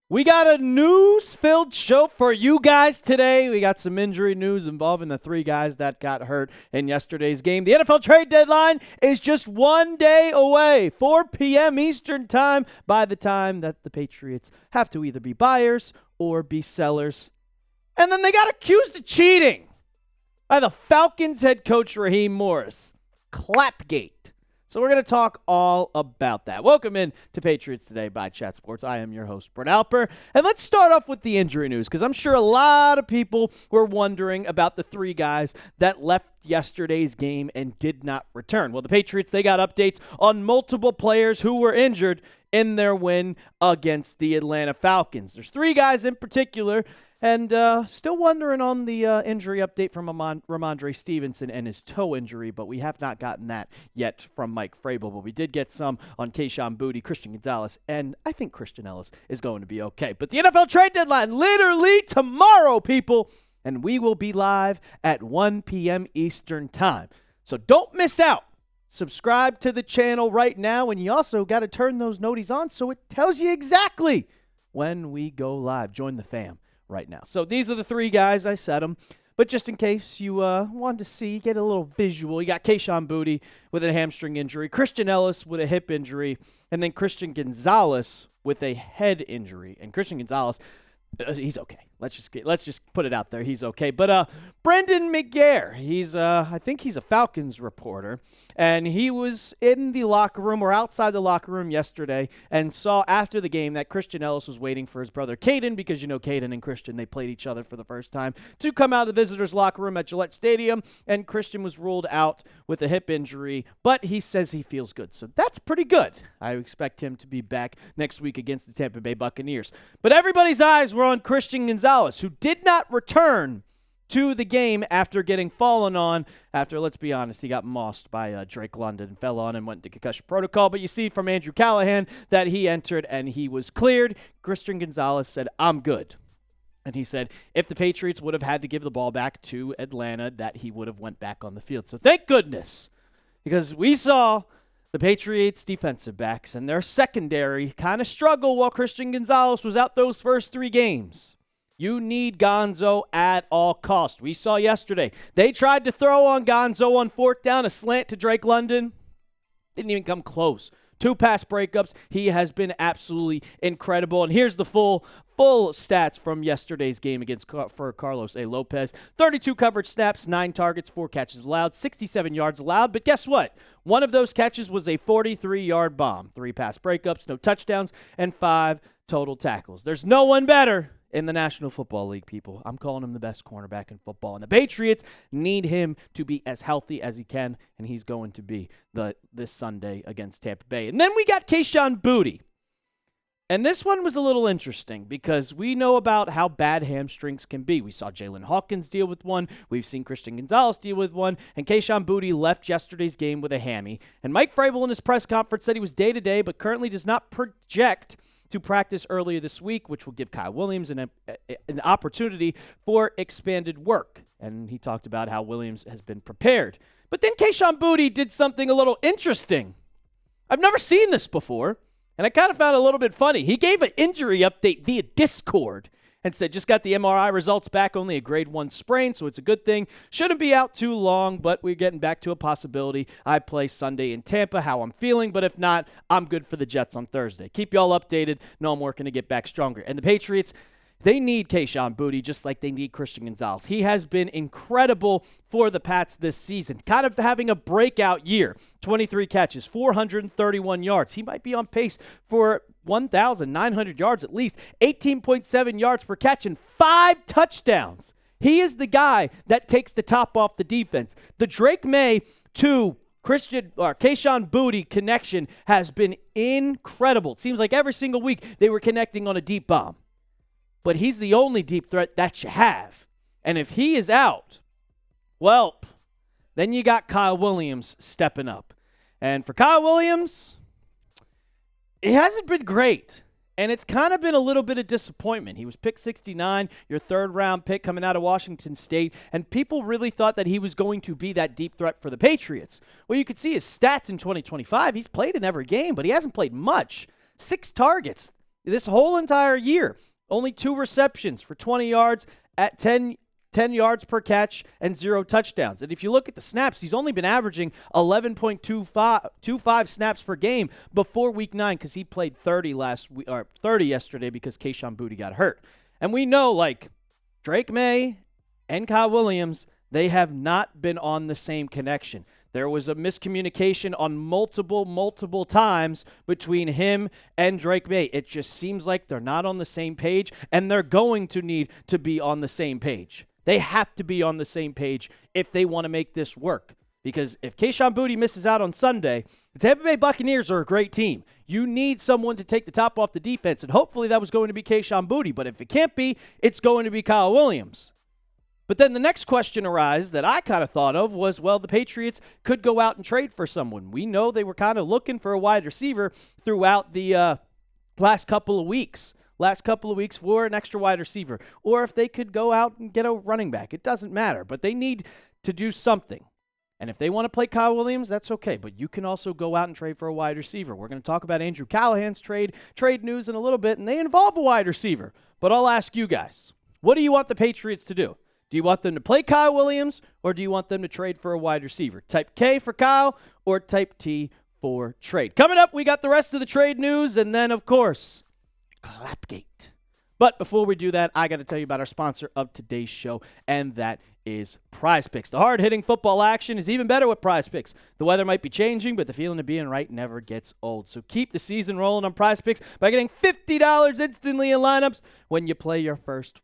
We got a news-filled show for you guys today. We got some injury news involving the three guys that got hurt in yesterday's game. The NFL trade deadline is just 1 day away, 4 p.m. Eastern time, by the time that the Patriots have to either be buyers or be sellers. And then they got accused of cheating by the Falcons head coach Raheem Morris. Clapgate. So we're going to talk all about that. Welcome in to Patriots Today by Chat Sports. I am your host, Brent Alper. And let's start off with the injury news, because I'm sure a lot of people were wondering about the three guys that left yesterday's game and did not return. Well, the Patriots, they got updates on multiple players who were injured in their win against the Atlanta Falcons. There's three guys in particular. And still wondering on the injury update from Ramondre Stevenson and his toe injury, but we have not gotten that yet from Mike Vrabel. But we did get some on Kayshon Boutte, Christian Gonzalez, and I think Christian Ellis is going to be okay. But the NFL trade deadline literally tomorrow, people, and we will be live at 1 p.m. Eastern time. So don't miss out. Subscribe to the channel right now, and you also got to turn those noties on so it tells you exactly when we go live. Join the fam right now. So these are the three guys. I said them. But just in case you wanted to see, get a little visual, you got Kayshon Boutte with a hamstring injury, Christian Ellis with a hip injury, and then Christian Gonzalez with a head injury. And Christian Gonzalez, he's okay. Let's just put it out there. He's okay. But Brendan McGare, I think he's a Falcons reporter, and he was in the locker room or outside the locker room yesterday and saw after the game that Christian Ellis was waiting for his brother Caden, because you know Caden and Christian, they played each other for the first time, to come out of the visitors' locker room at Gillette Stadium, and Christian was ruled out with a hip injury, but he says he feels good. So that's pretty good. I expect him to be back next week against the Tampa Bay Buccaneers. But everybody's eyes were on Christian Gonzalez, who did not return to the game after getting fallen on. After, let's be honest, he got mossed by Drake London, fell on and went into concussion protocol. But you see from Andrew Callahan that he entered and he was cleared. Christian Gonzalez said, "I'm good." And he said if the Patriots would have had to give the ball back to Atlanta, that he would have went back on the field. So thank goodness, because we saw the Patriots defensive backs and their secondary kind of struggle while Christian Gonzalez was out those first three games. You need Gonzo at all costs. We saw yesterday, they tried to throw on Gonzo on fourth down, a slant to Drake London. Didn't even come close. 2 pass breakups. He has been absolutely incredible. And here's the full stats from yesterday's game for Carlos A. Lopez. 32 coverage snaps, 9 targets, 4 catches allowed, 67 yards allowed. But guess what? One of those catches was a 43-yard bomb. 3 pass breakups, no touchdowns, and 5 total tackles. There's no one better in the National Football League, people. I'm calling him the best cornerback in football. And the Patriots need him to be as healthy as he can, and he's going to be this Sunday against Tampa Bay. And then we got Kayshon Boutte. And this one was a little interesting because we know about how bad hamstrings can be. We saw Jalen Hawkins deal with one. We've seen Christian Gonzalez deal with one. And Kayshon Boutte left yesterday's game with a hammy. And Mike Vrabel in his press conference said he was day-to-day, but currently does not project to practice earlier this week, which will give Kyle Williams an opportunity for expanded work. And he talked about how Williams has been prepared. But then Kayshon Boutte did something a little interesting. I've never seen this before, and I kind of found it a little bit funny. He gave an injury update via Discord and said, just got the MRI results back, only a grade 1 sprain, so it's a good thing. Shouldn't be out too long, but we're getting back to a possibility. I play Sunday in Tampa, how I'm feeling, but if not, I'm good for the Jets on Thursday. Keep y'all updated. No, I'm working to get back stronger. And the Patriots, they need Kayshon Boutte just like they need Christian Gonzalez. He has been incredible for the Pats this season, kind of having a breakout year. 23 catches, 431 yards. He might be on pace for 1,900 yards at least, 18.7 yards per catch, and 5 touchdowns. He is the guy that takes the top off the defense. The Drake May to Kayshon Boutte connection has been incredible. It seems like every single week they were connecting on a deep bomb. But he's the only deep threat that you have. And if he is out, well, then you got Kyle Williams stepping up. And for Kyle Williams, it hasn't been great. And it's kind of been a little bit of disappointment. He was picked 69, your third-round pick coming out of Washington State, and people really thought that he was going to be that deep threat for the Patriots. Well, you could see his stats in 2025. He's played in every game, but he hasn't played much. 6 targets this whole entire year. Only 2 receptions for 20 yards at 10 yards per catch and 0 touchdowns. And if you look at the snaps, he's only been averaging 11.25 snaps per game before week 9 because he played 30 yesterday because Kayshon Boutte got hurt. And we know, like, Drake May and Kyle Williams, they have not been on the same connection. There was a miscommunication on multiple times between him and Drake May. It just seems like they're not on the same page, and they're going to need to be on the same page. They have to be on the same page if they want to make this work. Because if Kayshon Boutte misses out on Sunday, the Tampa Bay Buccaneers are a great team. You need someone to take the top off the defense, and hopefully that was going to be Kayshon Boutte. But if it can't be, it's going to be Kyle Williams. But then the next question arises that I kind of thought of was, well, the Patriots could go out and trade for someone. We know they were kind of looking for a wide receiver throughout the last couple of weeks for an extra wide receiver. Or if they could go out and get a running back. It doesn't matter, but they need to do something. And if they want to play Kyle Williams, that's okay. But you can also go out and trade for a wide receiver. We're going to talk about Andrew Callahan's trade news in a little bit, and they involve a wide receiver. But I'll ask you guys, what do you want the Patriots to do? Do you want them to play Kyle Williams, or do you want them to trade for a wide receiver? Type K for Kyle or type T for trade. Coming up, we got the rest of the trade news, and then, of course, Clapgate. But before we do that, I got to tell you about our sponsor of today's show, and that is PrizePicks. The hard-hitting football action is even better with PrizePicks. The weather might be changing, but the feeling of being right never gets old. So keep the season rolling on PrizePicks by getting $50 instantly in lineups when you play your first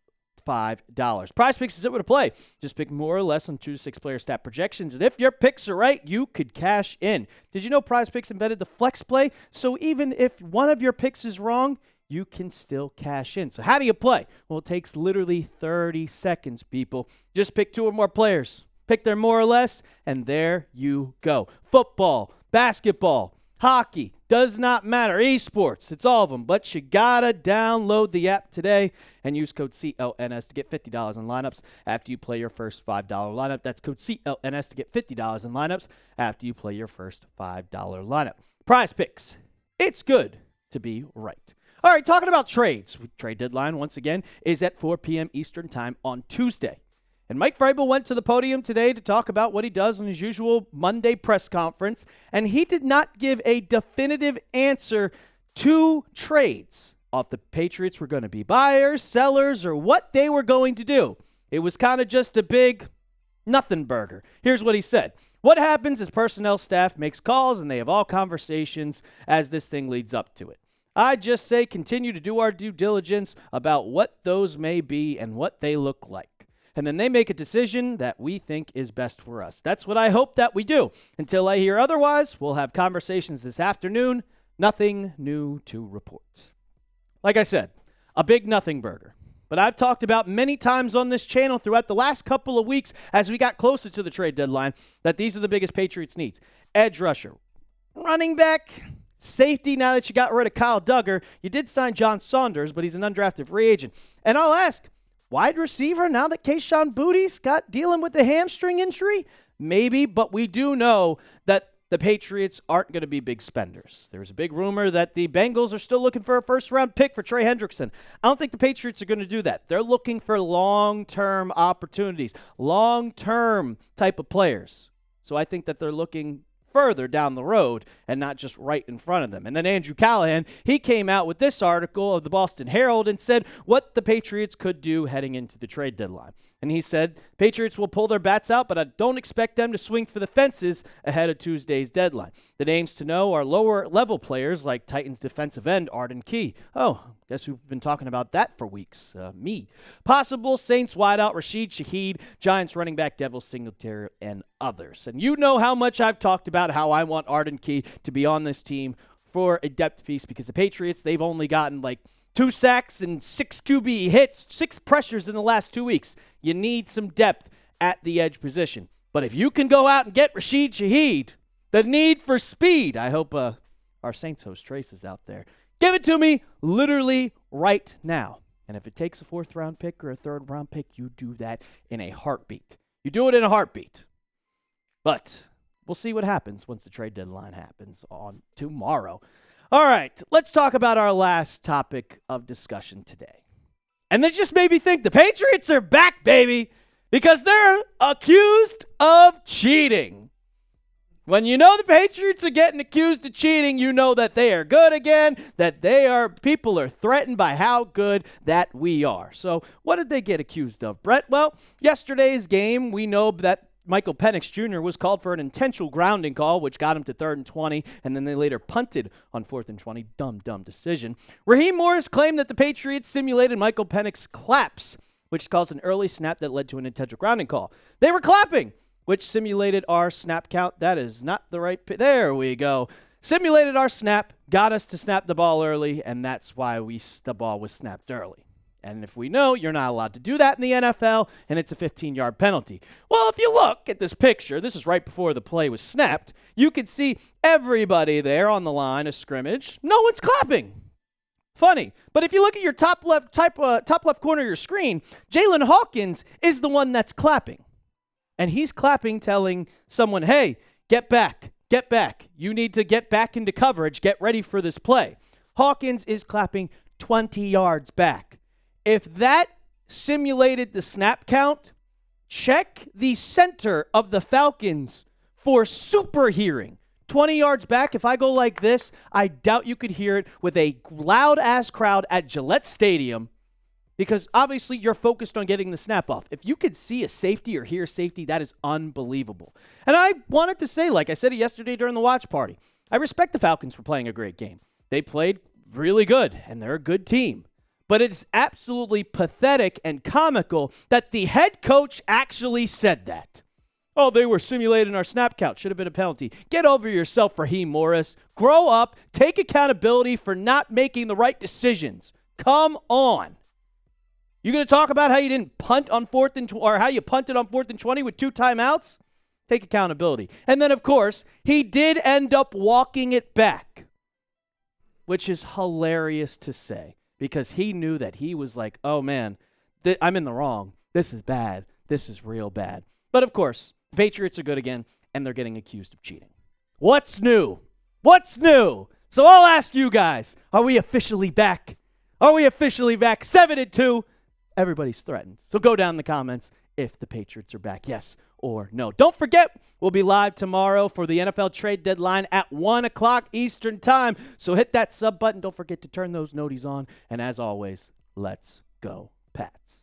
$5. PrizePicks is it to play. Just pick more or less on 2 to 6 player stat projections, and if your picks are right, you could cash in. Did you know PrizePicks embedded the flex play? So even if one of your picks is wrong, you can still cash in. So how do you play? Well, it takes literally 30 seconds, people. Just pick 2 or more players. Pick their more or less, and there you go. Football, basketball, hockey, does not matter. Esports, it's all of them. But you gotta download the app today and use code CLNS to get $50 in lineups after you play your first $5 lineup. That's code CLNS to get $50 in lineups after you play your first $5 lineup. PrizePicks, it's good to be right. All right, talking about trades. Trade deadline, once again, is at 4 p.m. Eastern time on Tuesday. And Mike Vrabel went to the podium today to talk about what he does in his usual Monday press conference, and he did not give a definitive answer to trades. If the Patriots were going to be buyers, sellers, or what they were going to do. It was kind of just a big nothing burger. Here's what he said. What happens is personnel staff makes calls, and they have all conversations as this thing leads up to it. I just say continue to do our due diligence about what those may be and what they look like. And then they make a decision that we think is best for us. That's what I hope that we do. Until I hear otherwise, we'll have conversations this afternoon. Nothing new to report. Like I said, a big nothing burger. But I've talked about many times on this channel throughout the last couple of weeks as we got closer to the trade deadline that these are the biggest Patriots needs. Edge rusher, running back, safety. Now that you got rid of Kyle Duggar, you did sign John Saunders, but he's an undrafted free agent. And I'll ask, wide receiver, now that Kayshon Boutte's got dealing with the hamstring injury? Maybe, but we do know that the Patriots aren't going to be big spenders. There's a big rumor that the Bengals are still looking for a first-round pick for Trey Hendrickson. I don't think the Patriots are going to do that. They're looking for long-term opportunities, long-term type of players. So I think that they're looking further down the road and not just right in front of them. And then Andrew Callahan, he came out with this article of the Boston Herald and said what the Patriots could do heading into the trade deadline. And he said, Patriots will pull their bats out, but I don't expect them to swing for the fences ahead of Tuesday's deadline. The names to know are lower-level players like Titans defensive end Arden Key. Oh, guess we've been talking about that for weeks. Me. Possible Saints wideout Rashid Shaheed, Giants running back Devin Singletary, and others. And you know how much I've talked about how I want Arden Key to be on this team for a depth piece because the Patriots, they've only gotten like 2 sacks and 6 QB hits, 6 pressures in the last 2 weeks. You need some depth at the edge position. But if you can go out and get Rashid Shaheed, the need for speed, I hope our Saints host Trace is out there. Give it to me literally right now. And if it takes a 4th-round pick or a 3rd-round pick, you do that in a heartbeat. You do it in a heartbeat. But we'll see what happens once the trade deadline happens on tomorrow. All right, let's talk about our last topic of discussion today. And this just made me think the Patriots are back, baby, because they're accused of cheating. When you know the Patriots are getting accused of cheating, you know that they are good again, that people are threatened by how good that we are. So what did they get accused of, Brett? Well, yesterday's game, we know that Michael Penix Jr. was called for an intentional grounding call, which got him to 3rd and 20, and then they later punted on 4th and 20. Dumb decision. Raheem Morris claimed that the Patriots simulated Michael Penix claps, which caused an early snap that led to an intentional grounding call. They were clapping, which simulated our snap count. That is not the right there we go. Simulated our snap, got us to snap the ball early, and that's why the ball was snapped early. And if we know, you're not allowed to do that in the NFL, and it's a 15-yard penalty. Well, if you look at this picture, this is right before the play was snapped, you could see everybody there on the line of scrimmage. No one's clapping. Funny. But if you look at your top left corner of your screen, Jalen Hawkins is the one that's clapping. And he's clapping, telling someone, hey, get back. You need to get back into coverage. Get ready for this play. Hawkins is clapping 20 yards back. If that simulated the snap count, check the center of the Falcons for super hearing. 20 yards back, if I go like this, I doubt you could hear it with a loud-ass crowd at Gillette Stadium, because obviously you're focused on getting the snap off. If you could see a safety or hear safety, that is unbelievable. And I wanted to say, like I said yesterday during the watch party, I respect the Falcons for playing a great game. They played really good, and they're a good team. But it's absolutely pathetic and comical that the head coach actually said that. Oh, they were simulating our snap count. Should have been a penalty. Get over yourself, Raheem Morris. Grow up. Take accountability for not making the right decisions. Come on. You going to talk about how you didn't punt on 4th and or how you punted on 4th and 20 with 2 timeouts? Take accountability. And then, of course, he did end up walking it back, which is hilarious to say. Because he knew that he was like, oh, man, I'm in the wrong. This is bad. This is real bad. But, of course, the Patriots are good again, and they're getting accused of cheating. What's new? What's new? So I'll ask you guys, are we officially back? Are we officially back? 7-2. Everybody's threatened. So go down in the comments if the Patriots are back, yes or no. Don't forget, we'll be live tomorrow for the NFL trade deadline at 1 o'clock Eastern time. So hit that sub button. Don't forget to turn those noties on. And as always, let's go Pats.